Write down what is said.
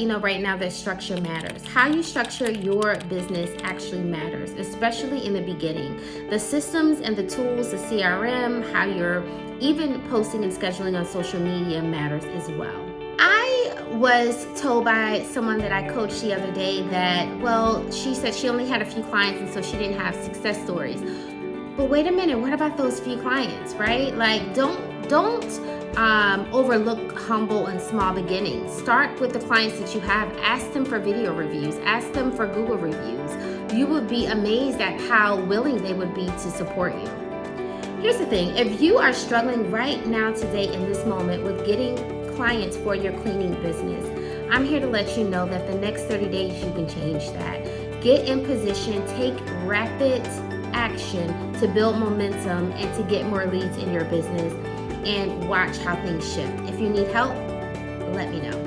you know right now that structure matters. How you structure your business actually matters, especially in the beginning. The systems and the tools, the CRM, how you're even posting and scheduling on social media matters as well. I was told by someone that I coached the other day that, well, she said she only had a few clients and so she didn't have success stories. But wait a minute, what about those few clients, right? Like, don't overlook humble and small beginnings. Start with the clients that you have. Ask them for video reviews. Ask them for Google reviews. You would be amazed at how willing they would be to support you. Here's the thing. If you are struggling right now today in this moment with getting clients for your cleaning business, I'm here to let you know that the next 30 days you can change that. Get in position. Take rapid action to build momentum and to get more leads in your business, and watch how things shift. If you need help, let me know.